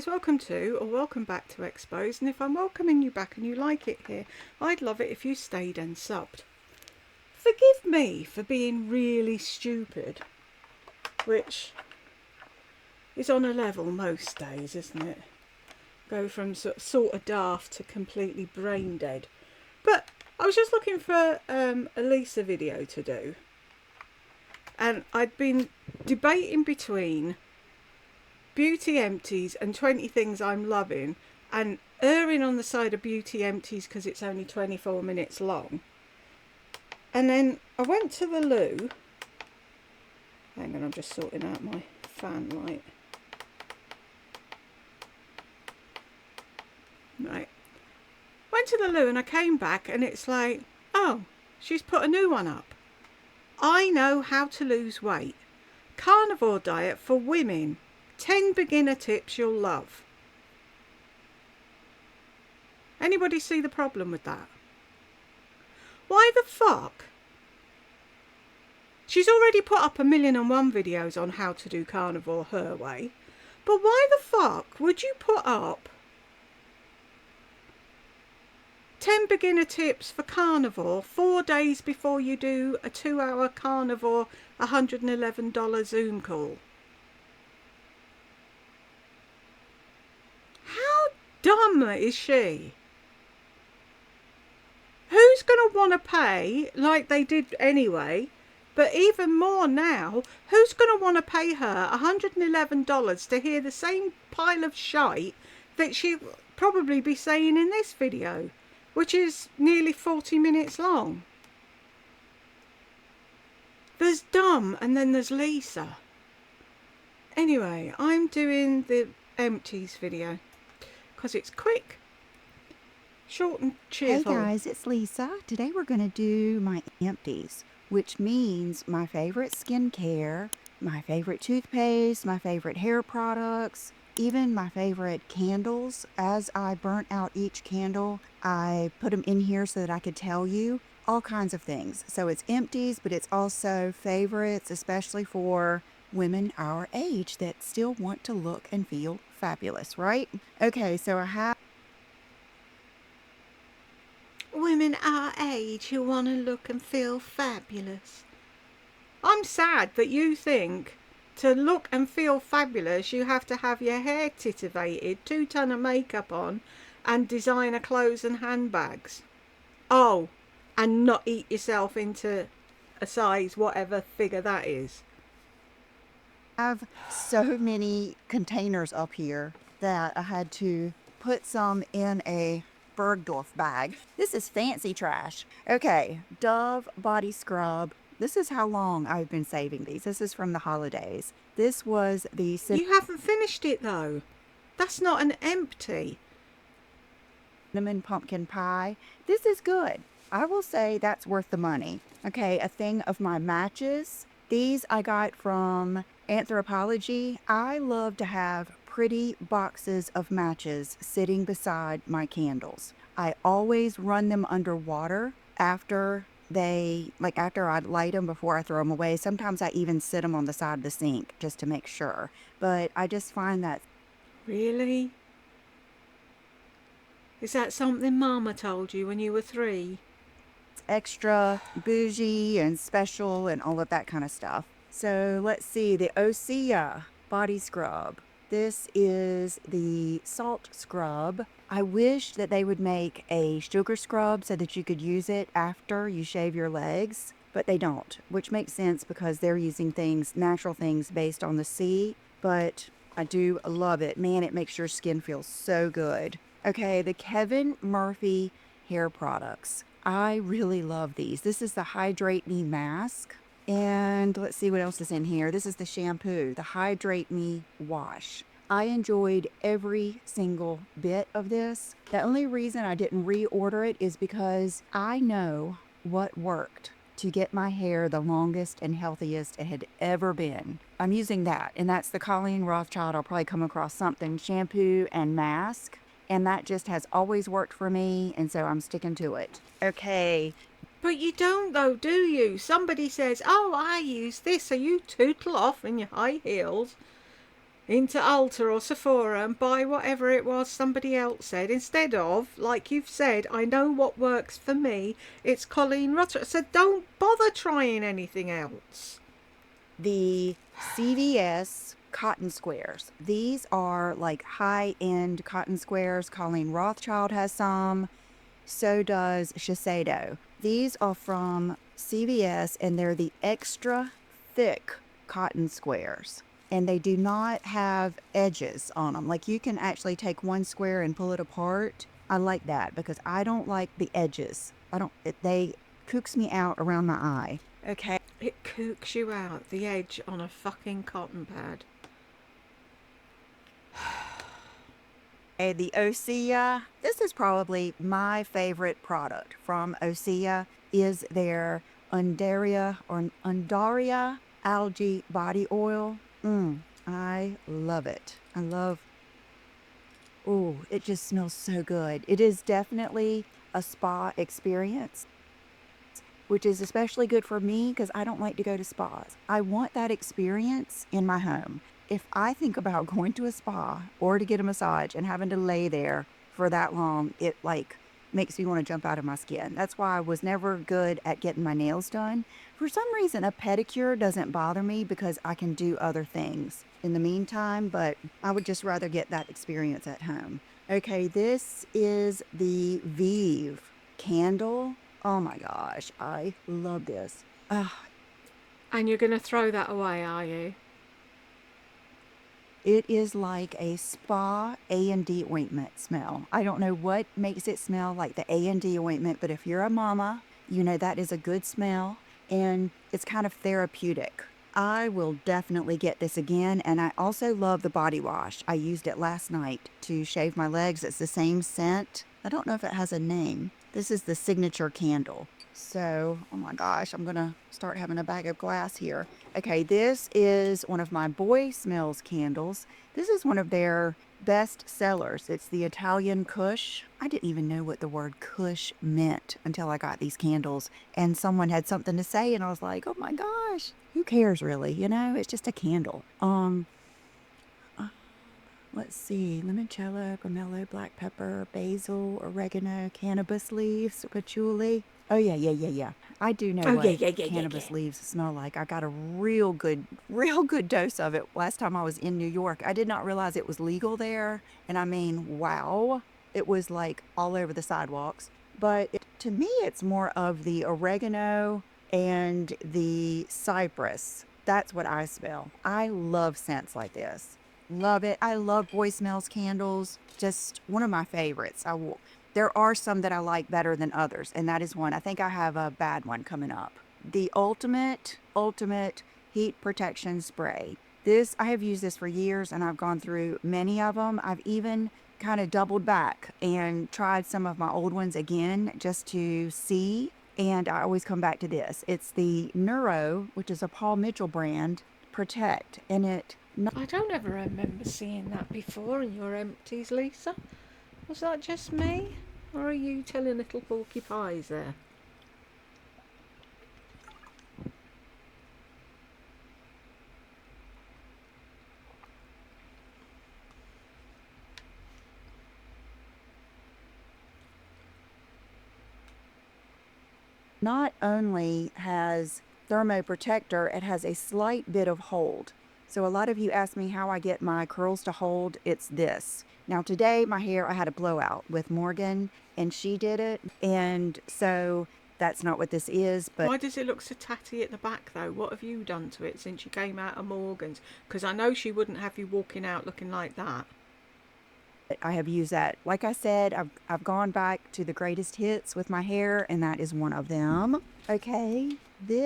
guys, welcome to or welcome back to Expos, and if I'm welcoming you back and you like it here, I'd love it if you stayed and subbed. Forgive me for being really stupid, which is on a level most days, isn't it? Go from sort of daft to completely brain dead. But I was just looking for a Lisa video to do, and I'd been debating between Beauty Empties and 20 Things I'm Loving, and erring on the side of Beauty Empties because it's only 24 minutes long. And then I went to the loo. Hang on, I'm just sorting out my fan light. Right. Went to the loo and I came back and it's like, oh, she's put a new one up. I know how to lose weight. Carnivore diet for women. 10 beginner tips you'll love. Anybody see the problem with that? Why the fuck? She's already put up 1,000,001 videos on how to do carnivore her way. But why the fuck would you put up 10 beginner tips for carnivore 4 days before you do a 2-hour carnivore $111 Zoom call? How dumb is she? Who's going to want to pay, like they did anyway, but even more now, who's going to want to pay her $111 to hear the same pile of shite that she'll probably be saying in this video, which is nearly 40 minutes long? There's dumb and then there's Lisa. Anyway, I'm doing the Empties video because it's quick, short and cheerful. Hey guys, it's Lisa. Today we're going to do my Empties, which means my favorite skincare, my favorite toothpaste, my favorite hair products, even my favorite candles. As I burnt out each candle, I put them in here so that I could tell you all kinds of things. So it's Empties, but it's also favorites, especially for women our age that still want to look and feel fabulous, right? Okay, so I have women our age who want to look and feel fabulous. I'm sad that you think to look and feel fabulous you have to have your hair titivated, 2 ton of makeup on, and designer clothes and handbags. Oh, and not eat yourself into a size whatever figure that is. so many containers up here that I had to put some in a Bergdorf bag. This is fancy trash. Okay, Dove body scrub. This is how long I've been saving these. This is from the holidays. This was the You haven't finished it though. That's not an empty. cinnamon pumpkin pie. This is good. I will say that's worth the money. Okay, a thing of my matches. These I got from Anthropology. I love to have pretty boxes of matches sitting beside my candles. I always run them under water after after I light them before I throw them away. Sometimes I even sit them on the side of the sink just to make sure. But I just find that... Really? Is that something Mama told you when you were 3? it's extra bougie and special and all of that kind of stuff. So let's see, the Osea body scrub. This is the salt scrub. I wish that they would make a sugar scrub so that you could use it after you shave your legs, but they don't, which makes sense because they're using things, natural things based on the sea, but I do love it. Man, it makes your skin feel so good. Okay, the Kevin Murphy hair products. I really love these. This is the Hydrate Me Mask. And let's see what else is in here. This is the shampoo, the Hydrate Me Wash. I enjoyed every single bit of this. The only reason I didn't reorder it is because I know what worked to get my hair the longest and healthiest it had ever been. I'm using that, and that's the Colleen Rothschild. I'll probably come across something, shampoo and mask, and that just has always worked for me, and so I'm sticking to it. Okay. But you don't though, do you? Somebody says, oh, I use this, so you tootle off in your high heels into Ulta or Sephora and buy whatever it was somebody else said, instead of, like you've said, I know what works for me, it's Colleen Rutter. So don't bother trying anything else. The CVS cotton squares. These are like high-end cotton squares. Colleen Rothschild has some. So does Shiseido. These are from CVS and they're the extra thick cotton squares. And they do not have edges on them. Like you can actually take one square and pull it apart. I like that because I don't like the edges. They kooks me out around my eye. Okay. It kooks you out, the edge on a fucking cotton pad. And the Osea, this is probably my favorite product from Osea, is their Undaria algae body oil. I love it. Oh, it just smells so good. It is definitely a spa experience, which is especially good for me because I don't like to go to spas. I want that experience in my home. If I think about going to a spa or to get a massage and having to lay there for that long, it like makes me want to jump out of my skin. That's why I was never good at getting my nails done. For some reason, a pedicure doesn't bother me because I can do other things in the meantime, but I would just rather get that experience at home. Okay, this is the Vive candle. Oh my gosh, I love this. And you're going to throw that away, are you? It is like a spa A&D ointment smell. I don't know what makes it smell like the A&D ointment, but if you're a mama, you know that is a good smell and it's kind of therapeutic. I will definitely get this again, and I also love the body wash. I used it last night to shave my legs. It's the same scent. I don't know if it has a name. This is the signature candle. So, oh my gosh, I'm gonna start having a bag of glass here. Okay, this is one of my Boy Smells candles. This is one of their best sellers. It's the Italian Kush. I didn't even know what the word Kush meant until I got these candles and someone had something to say and I was like, oh my gosh, who cares really? You know, it's just a candle. Let's see, limoncello, pomelo, black pepper, basil, oregano, cannabis leaves, patchouli. Oh yeah. I do know what cannabis leaves smell like. I got a real good dose of it last time I was in New York. I did not realize it was legal there. And I mean, wow, it was like all over the sidewalks. But to me, it's more of the oregano and the cypress. That's what I smell. I love scents like this. Love it. I love Boy Smells candles. Just one of my favorites. There are some that I like better than others, and that is one. I think I have a bad one coming up. The ultimate heat protection spray. I have used this for years, and I've gone through many of them. I've even kind of doubled back and tried some of my old ones again just to see, and I always come back to this. It's the Neuro, which is a Paul Mitchell brand, Protect, and I don't ever remember seeing that before in your empties, Lisa. Was that just me? Or are you telling little porcupines there? not only has thermoprotector, it has a slight bit of hold. So a lot of you ask me how I get my curls to hold. It's this. Now today my hair, I had a blowout with Morgan and she did it. And so that's not what this is, but Why does it look so tatty at the back though? What have you done to it since you came out of Morgan's? Because I know she wouldn't have you walking out looking like that. I have used that. Like I said, I've gone back to the greatest hits with my hair, and that is one of them. Okay, put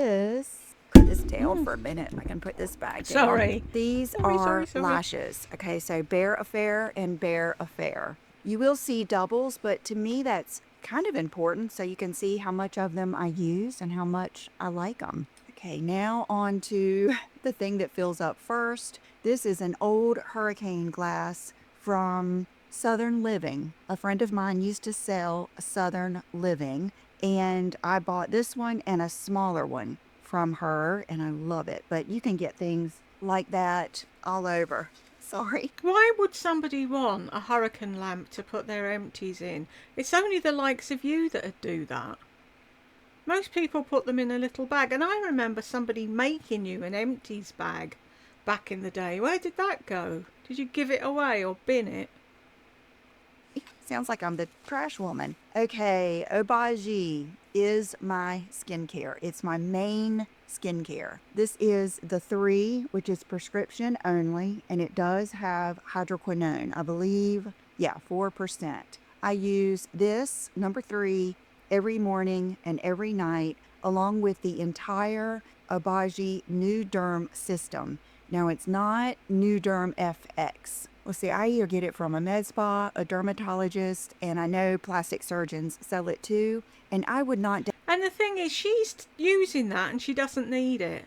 this down for a minute. I can put this back down. Sorry. These are lashes. Okay, so Bare Affair and Bare Affair. You will see doubles, but to me that's kind of important so you can see how much of them I use and how much I like them. Okay, now on to the thing that fills up first. This is an old hurricane glass from Southern Living. A friend of mine used to sell Southern Living, and I bought this one and a smaller one from her, and I love it. But you can get things like that all over. Sorry. Why would somebody want a hurricane lamp to put their empties in? It's only the likes of you that'd do that. Most people put them in a little bag, and I remember somebody making you an empties bag back in the day. Where did that go? Did you give it away or bin it? Sounds like I'm the trash woman. Okay, Obagi is my skincare. It's my main skincare. This is the 3, which is prescription only, and it does have hydroquinone, I believe. Yeah, 4%. I use this, number 3, every morning and every night, along with the entire Obagi New Derm system. Now, it's not New Derm FX. Well, see, I either get it from a med spa, a dermatologist, and I know plastic surgeons sell it too. And I would not. And the thing is, she's using that and she doesn't need it.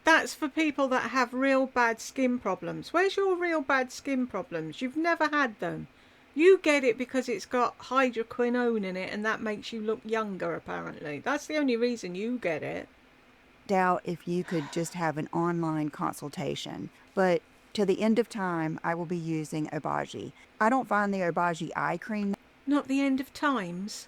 That's for people that have real bad skin problems. Where's your real bad skin problems? You've never had them. You get it because it's got hydroquinone in it and that makes you look younger, apparently. That's the only reason you get it. Doubt if you could just have an online consultation. But to the end of time, I will be using Obagi. I don't find the Obagi eye cream. Not the end of times.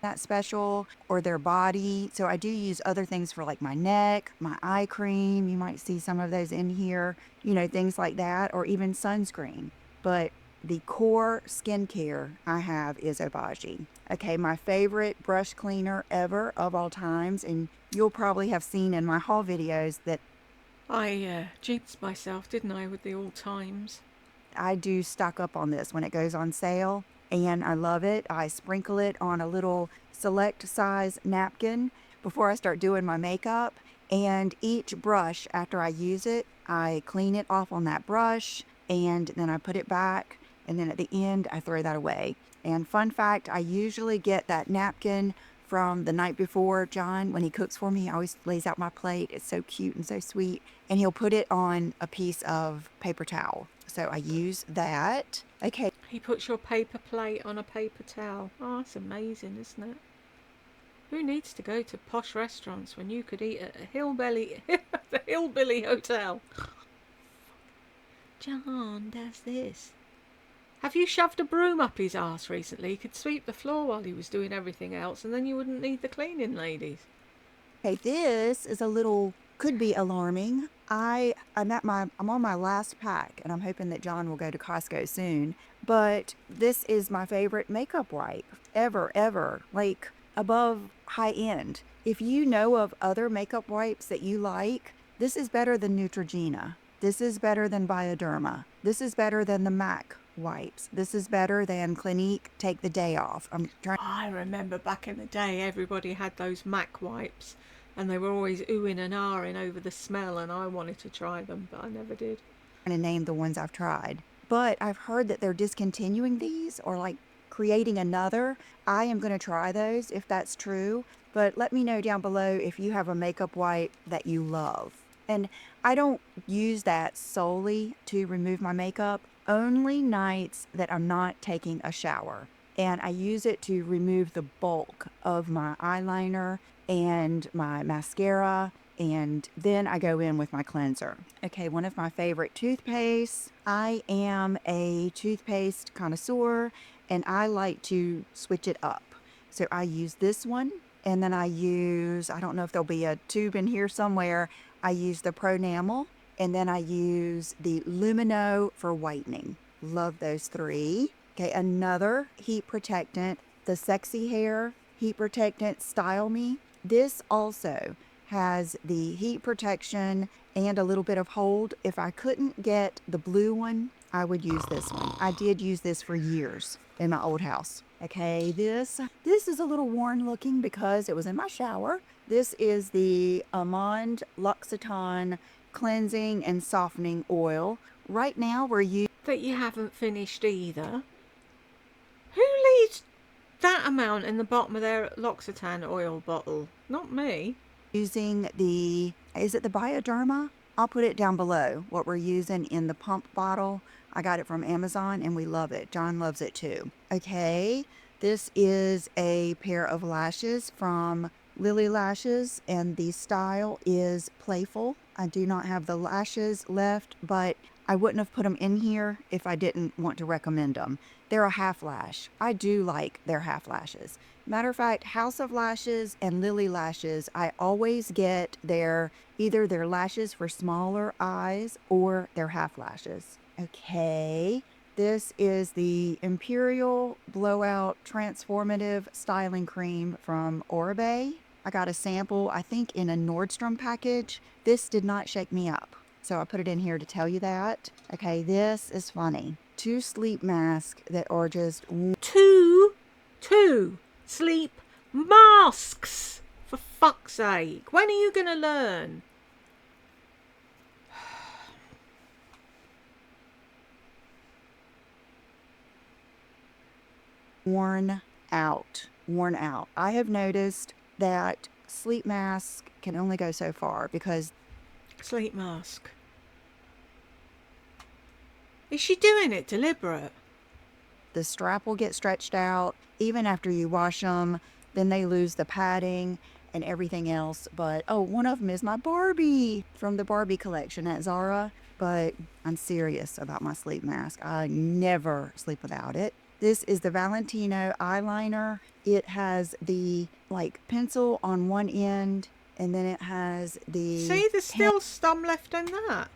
That special, or their body. So I do use other things for like my neck, my eye cream. You might see some of those in here, things like that, or even sunscreen. But the core skincare I have is Obagi. Okay, my favorite brush cleaner ever of all times, and you'll probably have seen in my haul videos that I jinxed myself, didn't I, with the all times. I do stock up on this when it goes on sale, and I love it. I sprinkle it on a little select size napkin before I start doing my makeup, and each brush after I use it, I clean it off on that brush, and then I put it back, and then at the end I throw that away. And fun fact, I usually get that napkin from the night before. John, when he cooks for me, he always lays out my plate. It's so cute and so sweet, and he'll put it on a piece of paper towel. So I use that. Okay. He puts your paper plate on a paper towel. Oh, that's amazing, isn't it? Who needs to go to posh restaurants when you could eat at a the hillbilly hotel? John does this. Have you shoved a broom up his arse recently? He could sweep the floor while he was doing everything else, and then you wouldn't need the cleaning ladies. Okay, this is could be alarming. I'm on my last pack, and I'm hoping that John will go to Costco soon. But this is my favorite makeup wipe ever, like above high end. If you know of other makeup wipes that you like, this is better than Neutrogena. This is better than Bioderma. This is better than the MAC wipes. This is better than Clinique Take the Day Off. I remember back in the day, everybody had those MAC wipes, and they were always oohing and ahhing over the smell, and I wanted to try them, but I never did. I'm going to name the ones I've tried. But I've heard that they're discontinuing these or like creating another. I am going to try those if that's true. But let me know down below if you have a makeup wipe that you love. And I don't use that solely to remove my makeup, only nights that I'm not taking a shower. And I use it to remove the bulk of my eyeliner and my mascara, and then I go in with my cleanser. Okay, one of my favorite toothpastes. I am a toothpaste connoisseur, and I like to switch it up. So I use this one, and then I don't know if there'll be a tube in here somewhere. I use the Pronamel, and then I use the Lumino for whitening. Love those 3. Okay, another heat protectant, the Sexy Hair Heat Protectant Style Me. This also has the heat protection and a little bit of hold. If I couldn't get the blue one, I would use this one. I did use this for years in my old house. Okay, this is a little worn looking because it was in my shower. This is the Amande L'Occitane Cleansing and Softening Oil. Right now we're using... That you haven't finished either. Who leaves that amount in the bottom of their L'Occitane oil bottle? Not me. Using is it the Bioderma? I'll put it down below, what we're using in the pump bottle. I got it from Amazon and we love it. John loves it too. Okay, This is a pair of lashes from Lily Lashes, and the style is playful. I do not have the lashes left, but I wouldn't have put them in here if I didn't want to recommend them. They're a half lash. I do like their half lashes. Matter of fact, House of Lashes and Lily Lashes, I always get either their lashes for smaller eyes or their half lashes. Okay. This is the Imperial Blowout Transformative Styling Cream from Oribe. I got a sample, I think, in a Nordstrom package. This did not shake me up, so I put it in here to tell you that. Okay, this is funny. 2 sleep masks that are just... Two sleep masks! For fuck's sake. When are you going to learn? worn out. I have noticed that sleep masks can only go so far because Sleep mask. Is she doing it deliberate? the strap will get stretched out even after you wash them. Then they lose the padding and everything else. But oh, one of them is my Barbie from the Barbie collection at Zara. But I'm serious about my sleep mask. I never sleep without it. This is the Valentino eyeliner. It has the like pencil on one end, and then it has the See, there's still some left in that.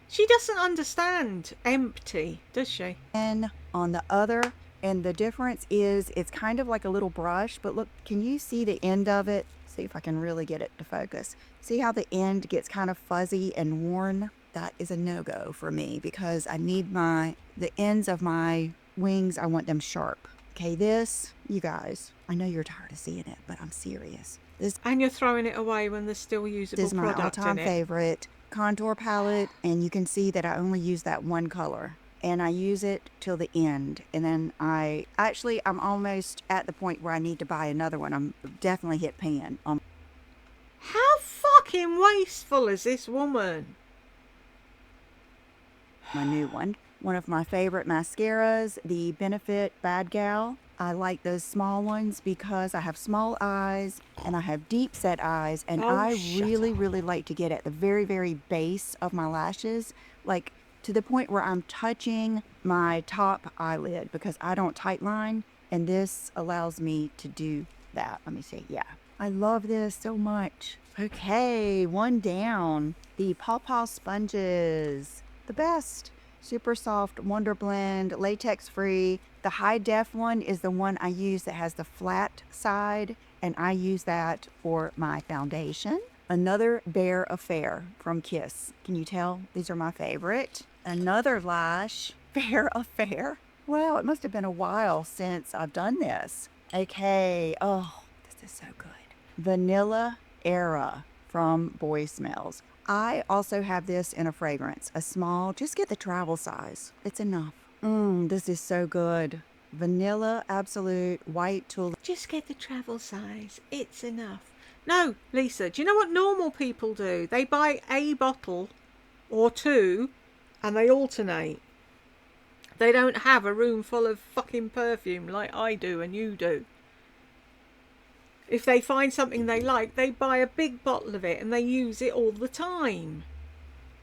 She doesn't understand empty, does she? pen on the other. And the difference is it's kind of like a little brush, but look, can you see the end of it? See if I can really get it to focus. See how the end gets kind of fuzzy and worn? That is a no-go for me because I need the ends of my wings, I want them sharp. Okay, this, you guys, I know you're tired of seeing it, but I'm serious. And you're throwing it away when there's still usable This is my product all-time in it. favorite contour palette, and you can see that I only use that one color. And I use it till the end. And then I'm almost at the point where I need to buy another one. I'm definitely hit pan on How fucking wasteful is this woman? my new one. One of my favorite mascaras, the Benefit Bad Gal. I like those small ones because I have small eyes and I have deep set eyes, and Oh, I shut really, up. really like to get at the very, very base of my lashes, like to the point where I'm touching my top eyelid because I don't tightline, and this allows me to do that. Let me see. Yeah. I love this so much. Okay, one down. The Paw Paw sponges. The best. Super soft Wonder Blend, latex free. The high def one is the one I use that has the flat side, and I use that for my foundation. Another Bear Affair from Kiss. Can you tell? These are my favorite. Another lash, Bear Affair. Wow, it must have been a while since I've done this. Okay, oh, this is so good. Vanilla Era from Boy Smells. I also have this in a fragrance, a small, just get the travel size. It's enough. This is so good. Vanilla Absolute White Tulip. Just get the travel size. It's enough. No, Lisa, do you know what normal people do? They buy a bottle or two and they alternate. They don't have a room full of fucking perfume like I do and you do. If they find something they like, they buy a big bottle of it and they use it all the time.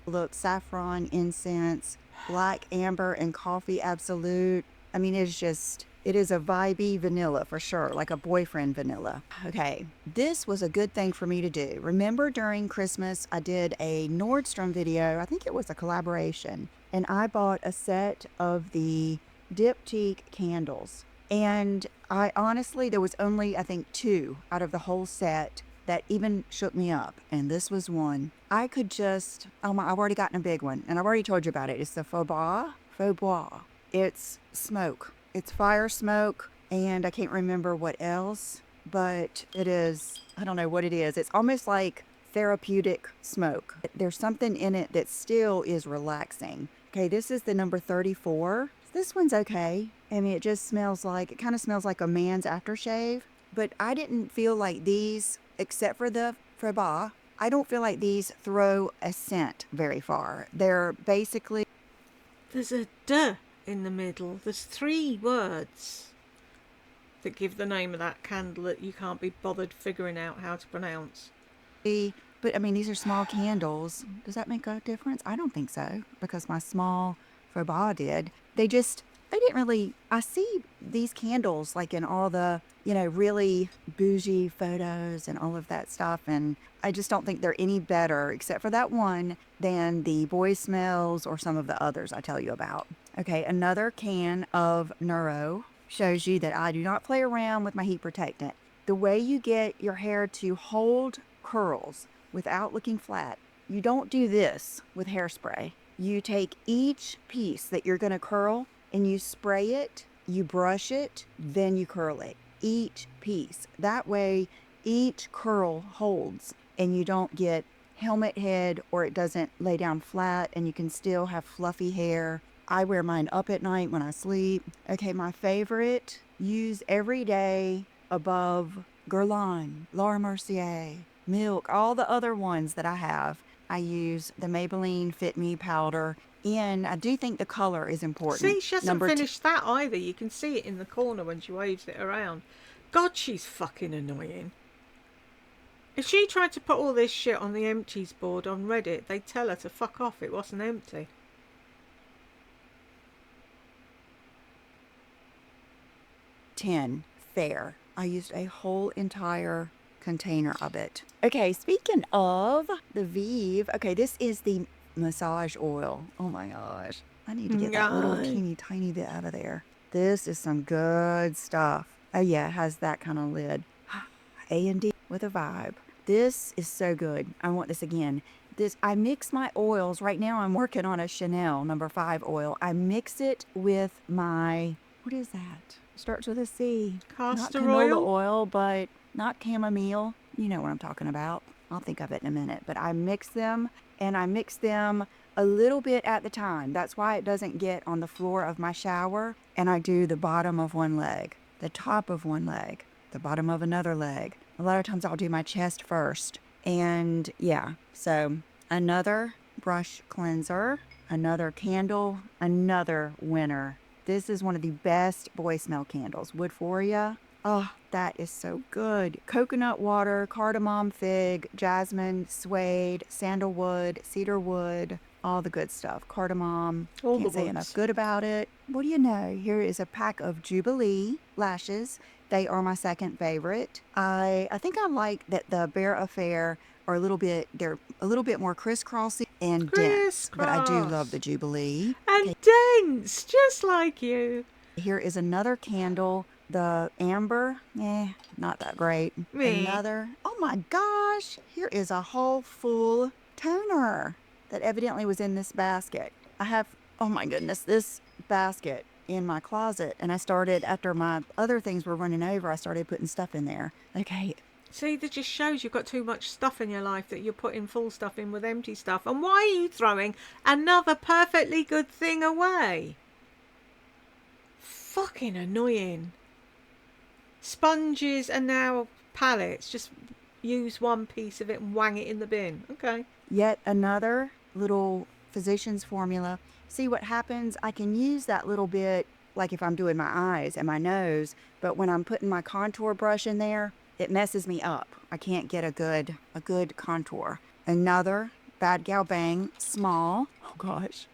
Look, saffron, incense, black amber, and coffee absolute. I mean, it is a vibey vanilla for sure, like a boyfriend vanilla. Okay, this was a good thing for me to do. Remember during Christmas, I did a Nordstrom video. I think it was a collaboration. And I bought a set of the diptyque candles. And I honestly, there was only, I think, 2 out of the whole set that even shook me up. And this was one. I could just, I've already gotten a big one. And I've already told you about it. It's the Faux Bois. It's smoke. It's fire smoke. And I can't remember what else. But it is, I don't know what it is. It's almost like therapeutic smoke. There's something in it that still is relaxing. Okay, this is the number 34. This one's okay. I mean, it kind of smells like a man's aftershave. But I didn't feel like these, except for the Faux, I don't feel like these throw a scent very far. They're basically... There's a "d" in the middle. There's 3 words. that give the name of that candle that you can't be bothered figuring out how to pronounce. But I mean, these are small candles. Does that make a difference? I don't think so, because my small faux pas did. They didn't really, I see these candles like in all the, really bougie photos and all of that stuff. And I just don't think they're any better, except for that one, than the Boy Smells or some of the others I tell you about. Okay, another can of Neuro shows you that I do not play around with my heat protectant. The way you get your hair to hold curls without looking flat, you don't do this with hairspray. You take each piece that you're going to curl and you spray it, you brush it, then you curl it. Each piece. That way, each curl holds and you don't get helmet head, or it doesn't lay down flat and you can still have fluffy hair. I wear mine up at night when I sleep. Okay, my favorite, use every day above Guerlain, Laura Mercier, Milk, all the other ones that I have. I use the Maybelline Fit Me powder, and I do think the color is important. See, she hasn't finished that either. You can see it in the corner when she waves it around. God, she's fucking annoying. If she tried to put all this shit on the Empties board on Reddit, they'd tell her to fuck off. It wasn't empty. Fair. I used a whole entire container of it. Okay, speaking of the Vive, okay, this is the massage oil. Oh my gosh. I need to get that little teeny tiny bit out of there. This is some good stuff. Oh yeah, it has that kind of lid. A&D with a vibe. This is so good. I want this again. I mix my oils. Right now I'm working on a Chanel No. 5 oil. I mix it with my, what is that? Starts with a C. Castor Not canola oil? oil, but not chamomile. You know what I'm talking about. I'll think of it in a minute. But I mix them, and I mix them a little bit at the time. That's why it doesn't get on the floor of my shower. And I do the bottom of one leg, the top of one leg, the bottom of another leg. A lot of times I'll do my chest first. And yeah, so another brush cleanser, another candle, another winner. This is one of the best boy smell candles. Woodforia. Oh, that is so good. Coconut water, cardamom, fig, jasmine, suede, sandalwood, cedarwood, all the good stuff. Cardamom. All Can't the say woods. enough good about it. What do you know? Here is a pack of Jubilee lashes. They are my second favorite. I think I like that the Bear Affair are they're a little bit more crisscrossy and dense. But I do love the Jubilee. And dense, just like you. Here is another candle. The amber, not that great. Another, oh my gosh, here is a whole full toner that evidently was in this basket. I have, oh my goodness, this basket in my closet, and I started, after my other things were running over, I started putting stuff in there. Okay. See, that just shows you've got too much stuff in your life that you're putting full stuff in with empty stuff. And why are you throwing another perfectly good thing away? Fucking annoying. Sponges and now palettes. Just use one piece of it and wang it in the bin. Okay. Yet another little physician's formula. See what happens? I can use that little bit, like if I'm doing my eyes and my nose, but when I'm putting my contour brush in there, it messes me up. I can't get a good contour. Another Bad Gal Bang small. Oh gosh.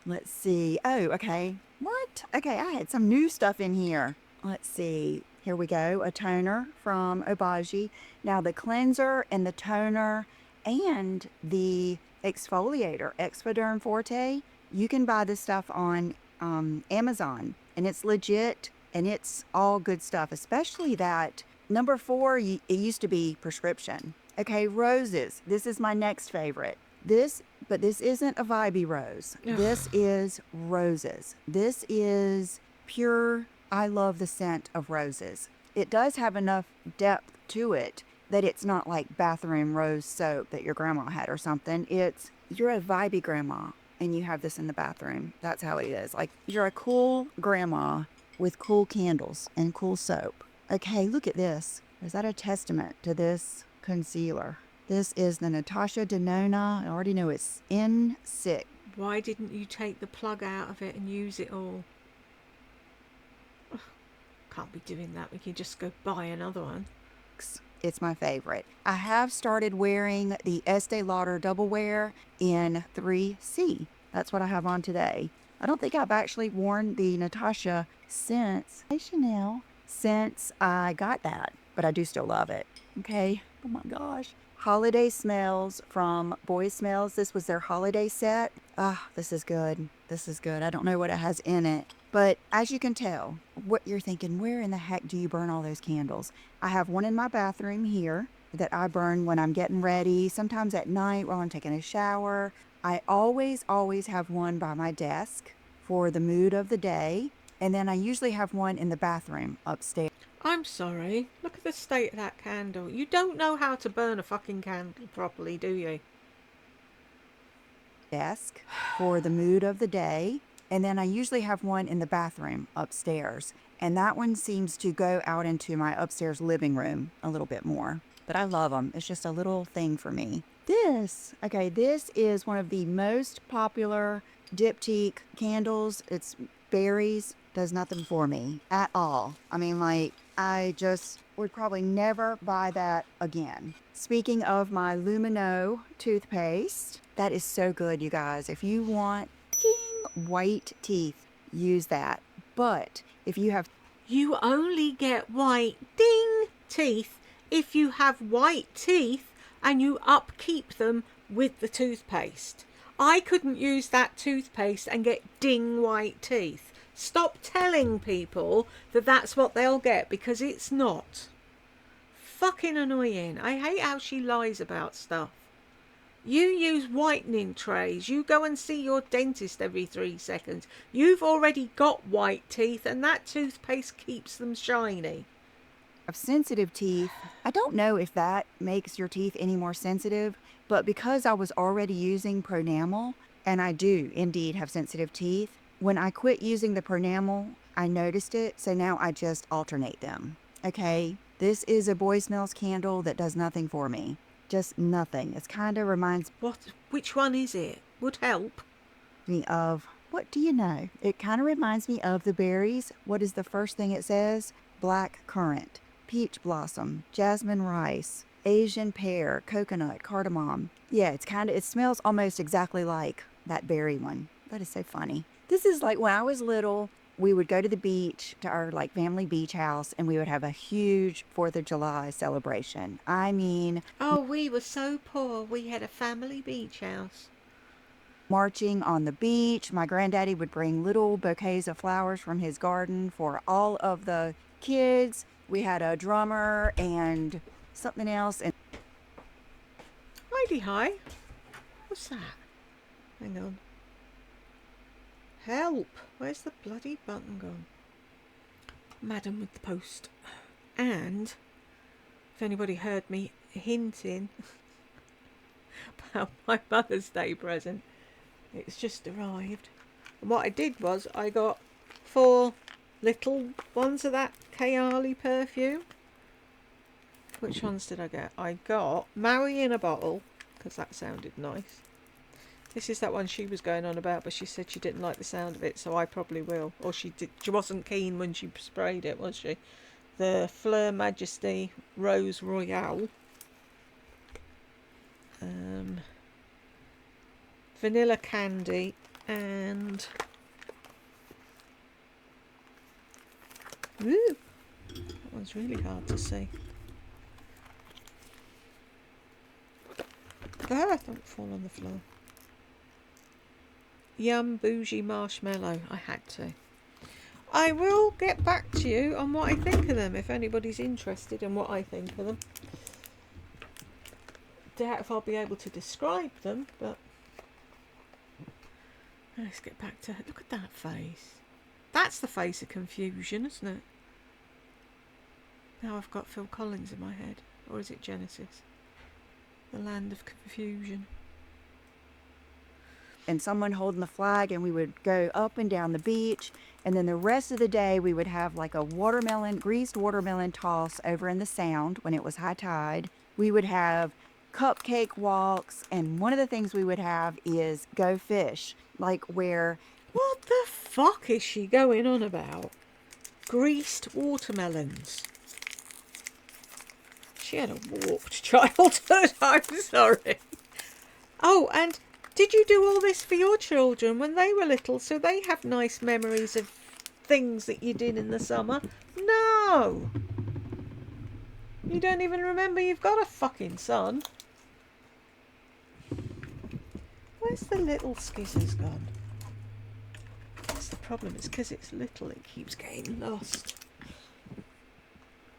Let's see. Oh, okay. What? Okay, I had some new stuff in here. Let's see. Here we go. A toner from Obagi. Now the cleanser and the toner and the exfoliator, Exfoderm Forte, you can buy this stuff on Amazon, and it's legit, and it's all good stuff, especially that number 4, it used to be prescription. Okay, roses. This is my next favorite. But this isn't a vibey rose. This is roses. This is pure, I love the scent of roses. It does have enough depth to it that it's not like bathroom rose soap that your grandma had or something. You're a vibey grandma and you have this in the bathroom. That's how it is. Like, you're a cool grandma with cool candles and cool soap. Okay, look at this. Is that a testament to this concealer? This is the Natasha Denona. I already know it's in sick. Why didn't you take the plug out of it and use it all? Can't be doing that. We can just go buy another one. It's my favorite. I have started wearing the Estee Lauder Double Wear in 3C. That's what I have on today. I don't think I've actually worn the Natasha since Chanel since I got that, but I do still love it. Okay. Oh my gosh. Holiday Smells from Boy Smells. This was their holiday set. Ah, this is good. This is good. I don't know what it has in it, but as you can tell, what you're thinking, where in the heck do you burn all those candles? I have one in my bathroom here that I burn when I'm getting ready, sometimes at night while I'm taking a shower. I always have one by my desk for the mood of the day. And then I usually have one in the bathroom upstairs. I'm sorry. Look at the state of that candle. You don't know how to burn a fucking candle properly, do you? Desk for the mood of the day. And then I usually have one in the bathroom upstairs. And that one seems to go out into my upstairs living room a little bit more. But I love them. It's just a little thing for me. This is one of the most popular diptyque candles. It's berries. Does nothing for me at all. I mean, like, I just would probably never buy that again. Speaking of my Lumino toothpaste, that is so good, you guys. If you want white teeth, use that. But if you have... You only get white ding teeth if you have white teeth and you upkeep them with the toothpaste. I couldn't use that toothpaste and get ding white teeth. Stop telling people that that's what they'll get, because it's not. Fucking annoying. I hate how she lies about stuff. You use whitening trays. You go and see your dentist every 3 seconds. You've already got white teeth and that toothpaste keeps them shiny. Have sensitive teeth. I don't know if that makes your teeth any more sensitive, but because I was already using Pronamel, and I do indeed have sensitive teeth, when I quit using the Pronamel, I noticed it, so now I just alternate them. Okay, this is a Boy Smells candle that does nothing for me. Just nothing. It kind of reminds... Which one is it? Would help. ...me of... What do you know? It kind of reminds me of the berries. What is the first thing it says? Black currant, peach blossom, jasmine rice, Asian pear, coconut, cardamom. Yeah, it smells almost exactly like that berry one. That is so funny. This is like when I was little, we would go to the beach, to our like family beach house, and we would have a huge 4th of July celebration. I mean... Oh, we were so poor. We had a family beach house. Marching on the beach. My granddaddy would bring little bouquets of flowers from his garden for all of the kids. We had a drummer and something else. And Hi. What's that? Hang on. Help! Where's the bloody button gone? Madam with the post. And if anybody heard me hinting about my Mother's Day present, it's just arrived. And what I did was I got 4 little ones of that Kayali perfume. Which ones did I get? I got Marry in a Bottle, because that sounded nice. This is that one she was going on about, but she said she didn't like the sound of it, so I probably will. Or she wasn't keen when she sprayed it, was she? The Fleur Majesty Rose Royale. Vanilla Candy and... Ooh, that one's really hard to see. Ah, don't fall on the floor. Yum Bougie Marshmallow. I had to. I will get back to you on what I think of them if anybody's interested in what I think of them. Doubt if I'll be able to describe them, but let's get back to... Look at that face. That's the face of confusion, isn't it? Now I've got Phil Collins in my head. Or is it Genesis? The land of confusion. And someone holding the flag, and we would go up and down the beach, and then the rest of the day we would have like a greased watermelon toss over in the Sound when it was high tide. We would have cupcake walks, and one of the things we would have is go fish, like where... What the fuck is she going on about? greased watermelons. She had a warped childhood, I'm sorry. Oh, and did you do all this for your children when they were little so they have nice memories of things that you did in the summer? No! You don't even remember you've got a fucking son. Where's the little skizzers gone? That's the problem. It's because it's little, it keeps getting lost.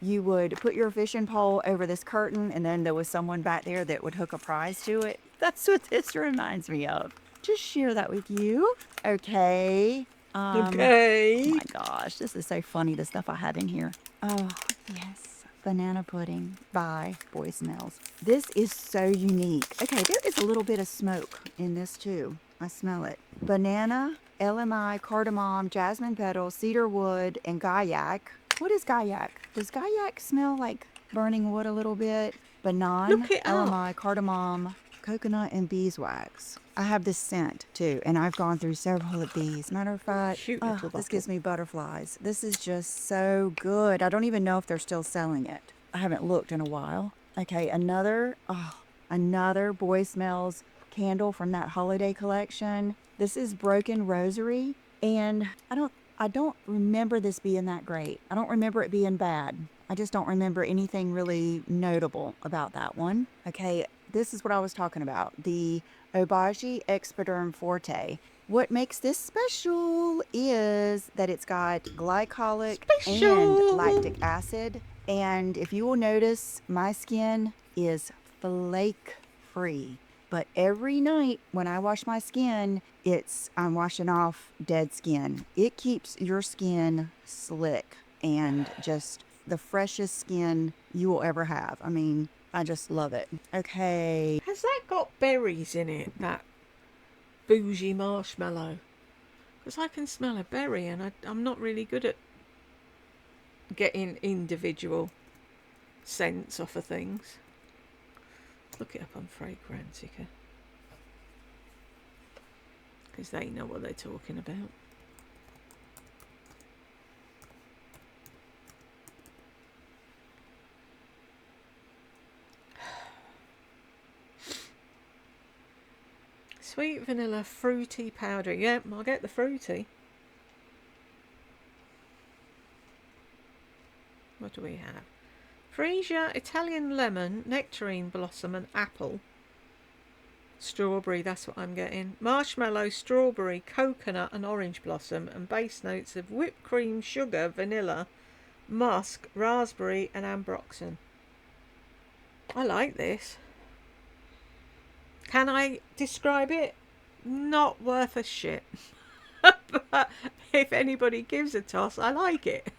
You would put your fishing pole over this curtain, and then there was someone back there that would hook a prize to it. That's what this reminds me of. Just share that with you. Okay. Okay. Oh my gosh, this is so funny, the stuff I have in here. Oh, yes. Banana pudding by Boy Smells. This is so unique. Okay, there is a little bit of smoke in this too. I smell it. Banana, LMI, cardamom, jasmine petals, cedar wood, and gaiac. What is gaiac? Does gaiac smell like burning wood a little bit? Banana, Look it up. LMI, cardamom, coconut, and beeswax. I have this scent too, and I've gone through several of these. Matter of fact, Cute little this bottle. gives me butterflies. This is just so good. I don't even know if they're still selling it. I haven't looked in a while. Okay, another Boy Smells candle from that holiday collection. This is Broken Rosary, and I don't remember this being that great. I don't remember it being bad. I just don't remember anything really notable about that one. Okay, this is what I was talking about. The Obagi Expiderm Forte. What makes this special is that it's got glycolic and lactic acid. And if you will notice, my skin is flake free. But every night when I wash my skin, I'm washing off dead skin. It keeps your skin slick and just the freshest skin you will ever have. I mean, I just love it. Okay. Has that got berries in it, that bougie marshmallow? Because I can smell a berry, and I'm not really good at getting individual scents off of things. Look it up on Fragrantica, because they know what they're talking about. Sweet vanilla fruity powder. Yep, I'll get the fruity. What do we have? Freesia, Italian lemon, nectarine blossom, and apple. Strawberry, that's what I'm getting. Marshmallow, strawberry, coconut, and orange blossom, and base notes of whipped cream, sugar, vanilla, musk, raspberry, and ambroxan. I like this. Can I describe it? Not worth a shit. But if anybody gives a toss, I like it.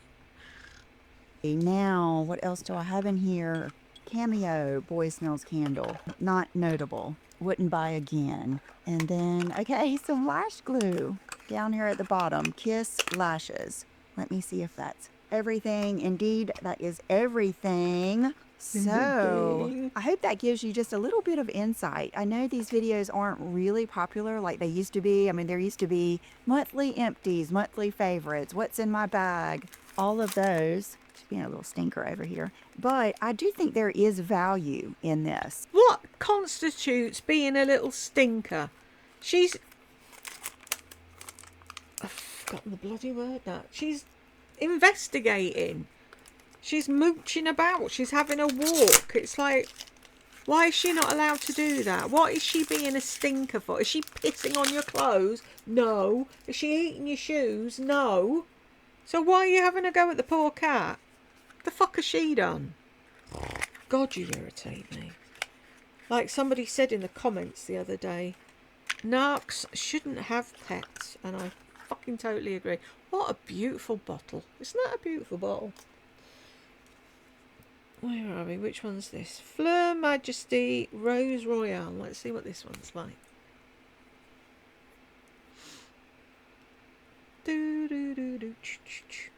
Now, what else do I have in here? Cameo Boy Smells candle. Not notable. Wouldn't buy again. And then, okay, some lash glue down here at the bottom. Kiss Lashes. Let me see if that's everything. Indeed, that is everything. So, I hope that gives you just a little bit of insight. I know these videos aren't really popular like they used to be. I mean, there used to be monthly empties, monthly favorites, what's in my bag, all of those. Just being a little stinker over here. But I do think there is value in this. What constitutes being a little stinker? I've forgotten the bloody word now. She's investigating. She's mooching about. She's having a walk. It's like, why is she not allowed to do that? What is she being a stinker for? Is she pissing on your clothes? No. Is she eating your shoes? No. So why are you having a go at the poor cat? The fuck has she done? God, you irritate me. Like somebody said in the comments the other day, narcs shouldn't have pets. And I fucking totally agree. What a beautiful bottle. Isn't that a beautiful bottle? Where are we? Which one's this? Fleur Majesty Rose Royale. Let's see what this one's like. Do do do do. Ch ch ch.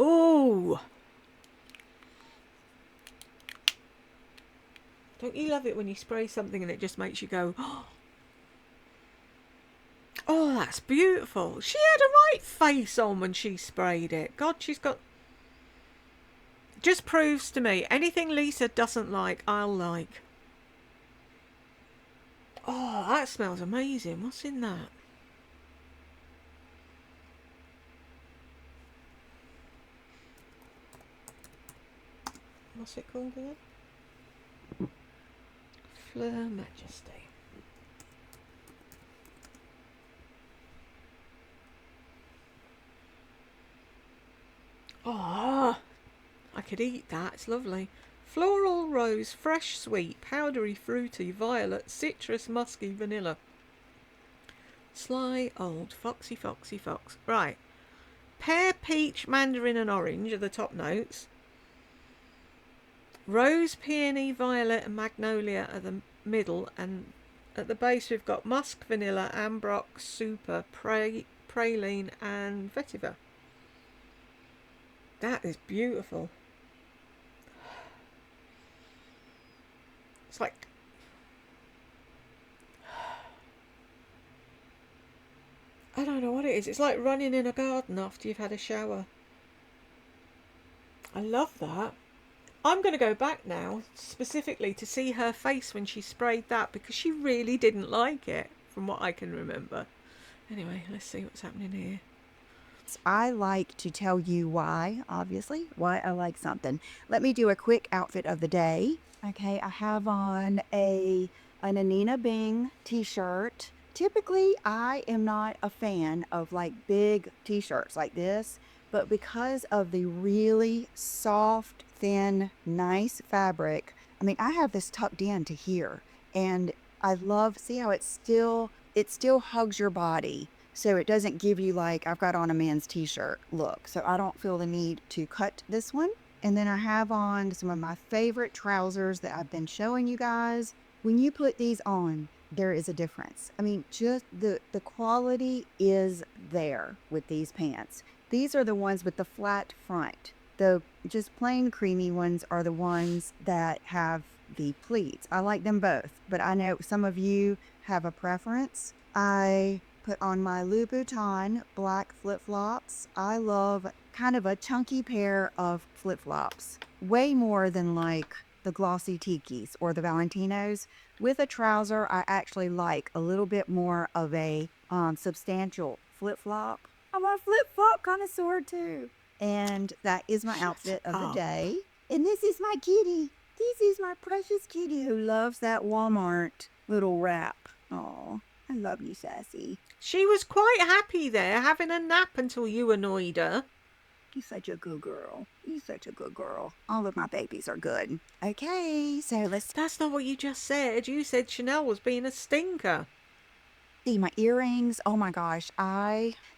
Oh! Don't you love it when you spray something and it just makes you go, oh, that's beautiful. She had a right face on when she sprayed it. God, she's got... Just proves to me, anything Lisa doesn't like, I'll like. Oh, that smells amazing. What's in that? What's it called again? Fleur Majesty. Oh, I could eat that. It's lovely. Floral, rose, fresh, sweet, powdery, fruity, violet, citrus, musky, vanilla. Sly, old, foxy, foxy, fox. Right. Pear, peach, mandarin and orange are the top notes. Rose, peony, violet and magnolia are the middle, and at the base we've got musk, vanilla, ambrox, super, praline and vetiver. That is beautiful. It's like... I don't know what it is. It's like running in a garden after you've had a shower. I love that. I'm going to go back now specifically to see her face when she sprayed that, because she really didn't like it from what I can remember. Anyway, let's see what's happening here. I like to tell you why, obviously, why I like something. Let me do a quick outfit of the day. Okay, I have on an Anina Bing t-shirt. Typically, I am not a fan of like big t-shirts like this, but because of the really soft, thin, nice fabric, I mean, I have this tucked in to here, and I love, see how it still hugs your body. So it doesn't give you like, I've got on a men's t-shirt look. So I don't feel the need to cut this one. And then I have on some of my favorite trousers that I've been showing you guys. When you put these on, there is a difference. I mean, just the quality is there with these pants. These are the ones with the flat front. The just plain creamy ones are the ones that have the pleats. I like them both, but I know some of you have a preference. I put on my Louboutin black flip-flops. I love kind of a chunky pair of flip-flops, way more than like the glossy tikis or the Valentinos. With a trouser, I actually like a little bit more of a substantial flip-flop. I'm a flip-flop connoisseur too. And that is my outfit of the day. And this is my kitty. This is my precious kitty who loves that Walmart little wrap. Oh, I love you, Sassy. She was quite happy there, having a nap until you annoyed her. You're such a good girl. You're such a good girl. All of my babies are good. Okay, so let's That's not what you just said. You said Chanel was being a stinker. see my earrings. Oh my gosh,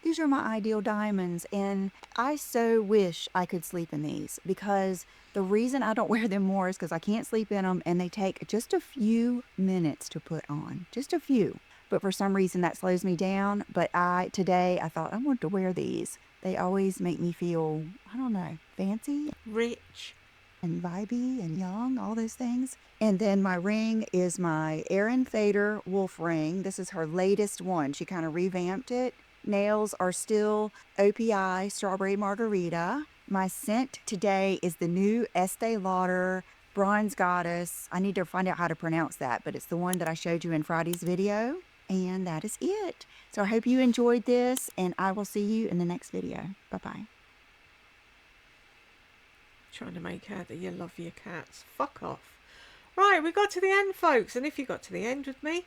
these are my ideal diamonds, and I so wish I could sleep in these, because the reason I don't wear them more is because I can't sleep in them, and they take just a few minutes to put on. Just a few. But for some reason that slows me down. But today I thought I want to wear these. They always make me feel, I don't know, fancy, Rich, and vibey and young, all those things. And then my ring is my Erin Fader wolf ring. This is her latest one. She kind of revamped it. Nails are still OPI Strawberry Margarita. My scent today is the new Estee Lauder Bronze Goddess. I need to find out how to pronounce that, but it's the one that I showed you in Friday's video. And that is it. So I hope you enjoyed this, and I will see you in the next video. Bye-bye. trying to make out that you love your cats. Fuck off. Right, we got to the end, folks. And if you got to the end with me,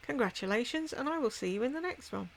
congratulations, and I will see you in the next one.